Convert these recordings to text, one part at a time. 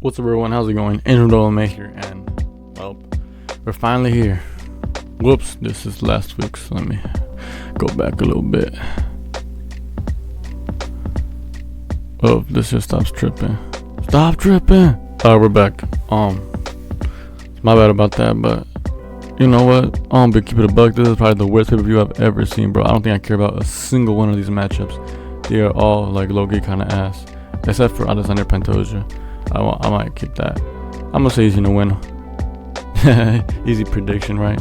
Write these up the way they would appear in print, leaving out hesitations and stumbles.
What's up, everyone? How's it going? Angel May here, and well, we're finally here. Whoops, this is last week, so let me go back a little bit. Oh, this just stops tripping. Stop tripping! Alright, we're back. My bad about that, but you know what? But keep it a buck. This is probably the worst pay-per-view I've ever seen, bro. I don't think I care about a single one of these matchups. They are all like low-key kind of ass, except for Adesanya Pantoja. I might keep that. I'm gonna say he's gonna win. Easy prediction, right?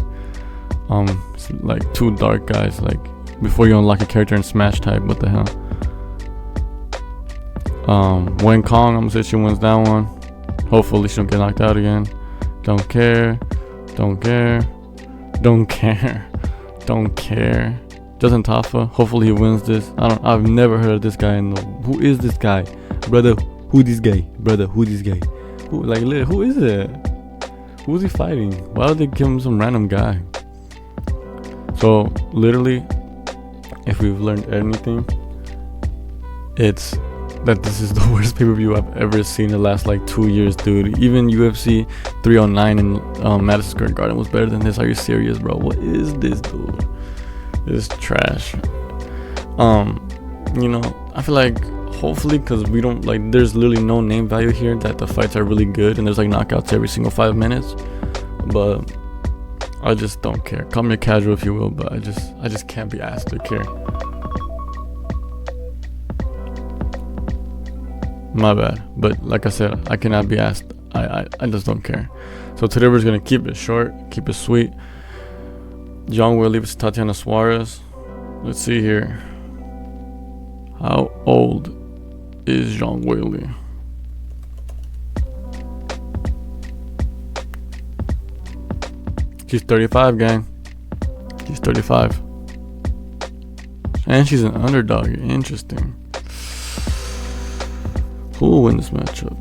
It's like two dark guys. Like before you unlock a character in Smash type. What the hell? Wen Kong. I'm gonna say she wins that one. Hopefully she don't get knocked out again. Don't care. Don't care. Don't care. Don't care. Justin Tafa. Hopefully he wins this. I've never heard of this guy. Who is this guy, brother? Who this guy? Brother, who this guy? Who is it? Who's he fighting? Why would they give him some random guy? So, literally, if we've learned anything, it's that this is the worst pay-per-view I've ever seen in the last like 2 years, dude. Even UFC 309 in Madison Square Garden was better than this. Are you serious, bro? What is this, dude? This is trash. I feel like hopefully, because we don't like, there's literally no name value here, that the fights are really good and there's like knockouts every single 5 minutes, but I just don't care. Call me a casual if you will, but I just can't be asked to care. My bad, but like I said, I cannot be asked. I just don't care. So today we're just gonna keep it short, keep it sweet. John Willie vs Tatiana Suarez. Let's see here. How old is John Willie? She's 35, gang. She's 35. And she's an underdog. Interesting. Who will win this matchup?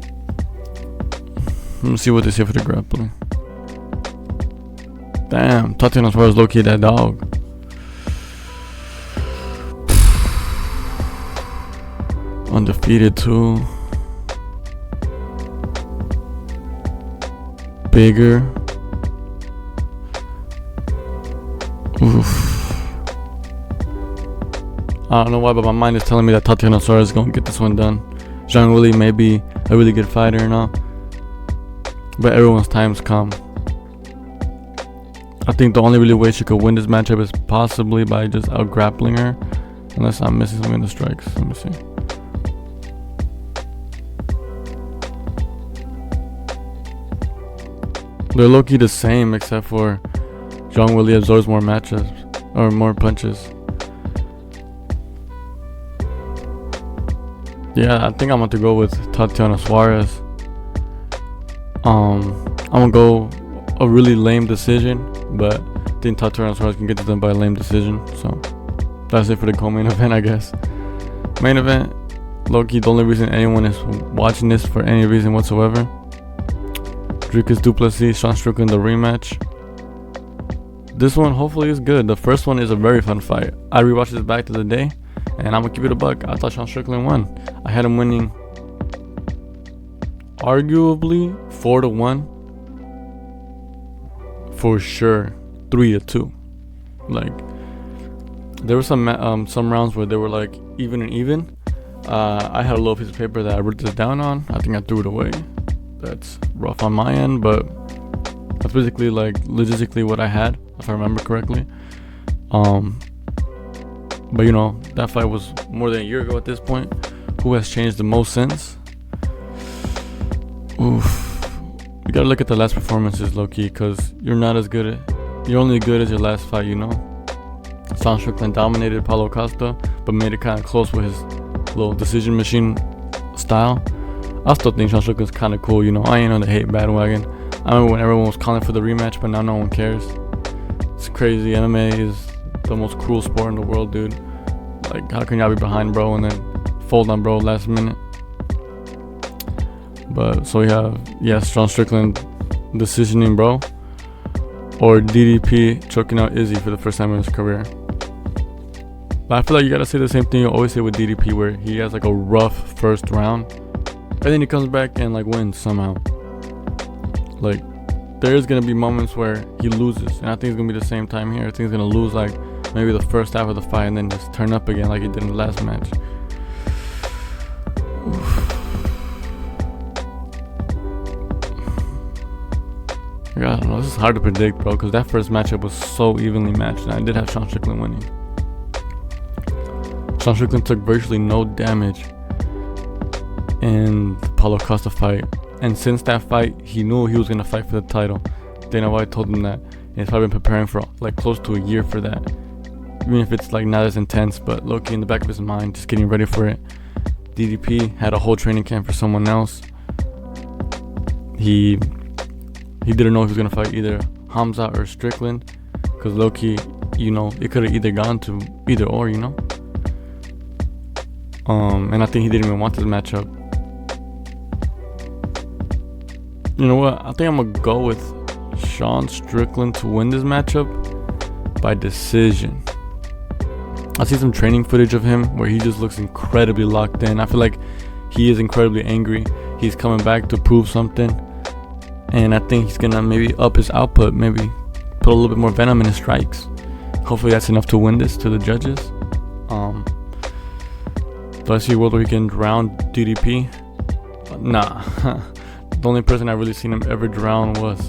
Let me see what they say for the grappling. Damn, Tatiana Suarez low-key that dog. Undefeated too. Bigger. Oof. I don't know why, but my mind is telling me that Tatiana Suarez is gonna get this one done. Zhang Weili may be a really good fighter and all, but everyone's time's come. I think the only really way she could win this matchup is possibly by just out grappling her, unless I'm missing something in the strikes. Let me see. They're low-key the same, except for Zhang Weili absorbs more matchups or more punches. Yeah, I think I'm going to go with Tatiana Suarez. I'm gonna go a really lame decision, but I think Tatiana Suarez can get it done by a lame decision. So that's it for the co-main event, I guess. Main event, low-key the only reason anyone is watching this for any reason whatsoever. Dricus Plessis, Strickland, the rematch. This one hopefully is good. The first one is a very fun fight. I rewatched this back to the day, and I'm gonna keep it a buck. I thought Strickland won. I had him winning arguably 4-1. For sure, 3-2. Like there were some rounds where they were like even and even. I had a little piece of paper that I wrote this down on. I think I threw it away. That's rough on my end, but that's basically like logistically what I had, if I remember correctly. But you know, that fight was more than a year ago at this point. Who has changed the most since? Oof. You gotta look at the last performances, low-key, because you're only good as your last fight, you know? Strickland dominated Paulo Costa, but made it kind of close with his little decision machine style. I still think Strickland's kind of cool, you know. I ain't on the hate bandwagon. I remember when everyone was calling for the rematch, but now no one cares. It's crazy. MMA is the most cruel sport in the world, dude. Like, how can y'all be behind, bro, and then fold on bro last minute? But so we have, Sean Strickland decisioning bro, or DDP choking out Izzy for the first time in his career. But I feel like you gotta say the same thing you always say with DDP, where he has like a rough first round and then he comes back and like wins somehow. Like, there's gonna be moments where he loses, and I think it's gonna be the same time here. I think he's gonna lose like maybe the first half of the fight and then just turn up again like he did in the last match. I don't know, this is hard to predict, bro, because that first matchup was so evenly matched, and I did have Sean Strickland winning. Sean Strickland took virtually no damage in the Paulo Costa fight, and since that fight, he knew he was going to fight for the title. Dana White told him that, and he's probably been preparing for like close to a year for that, even if it's like not as intense, but low-key in the back of his mind, just getting ready for it. DDP had a whole training camp for someone else. He didn't know he was going to fight either Hamza or Strickland, because low-key, you know, it could have either gone to either or, you know. And I think he didn't even want this matchup. You know what? I think I'm going to go with Sean Strickland to win this matchup by decision. I see some training footage of him where he just looks incredibly locked in. I feel like he is incredibly angry. He's coming back to prove something. And I think he's going to maybe up his output, maybe put a little bit more venom in his strikes. Hopefully that's enough to win this to the judges. Do I see World Weekend round DDP? Nah. The only person I really seen him ever drown was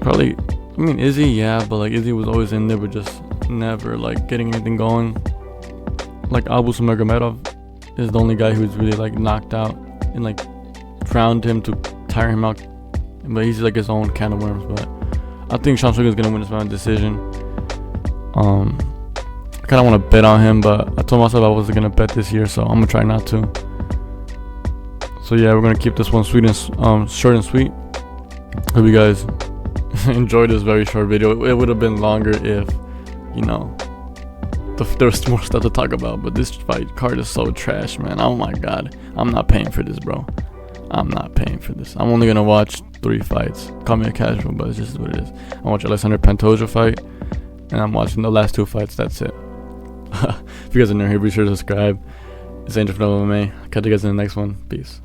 probably, I mean, Izzy, yeah, but like Izzy was always in there, but just never like getting anything going. Like Abu Magomedov is the only guy who's really like knocked out and like drowned him to tire him out, but he's like his own can of worms. But I think Sean Strickland's gonna win this round decision. I kind of want to bet on him, but I told myself I wasn't gonna bet this year, so I'm gonna try not to. So yeah, we're gonna keep this one sweet and short and sweet. Hope you guys enjoyed this very short video. It would have been longer if, you know, there was more stuff to talk about, but this fight card is so trash, man. Oh my god, I'm not paying for this, bro. I'm not paying for this. I'm only gonna watch 3 fights. Call me a casual, but it's just what it is. I watch Alexander Pantoja fight, and I'm watching the last 2 fights. That's it. If you guys are new here, be sure to subscribe. It's Angel from MMA. Catch you guys in the next one. Peace.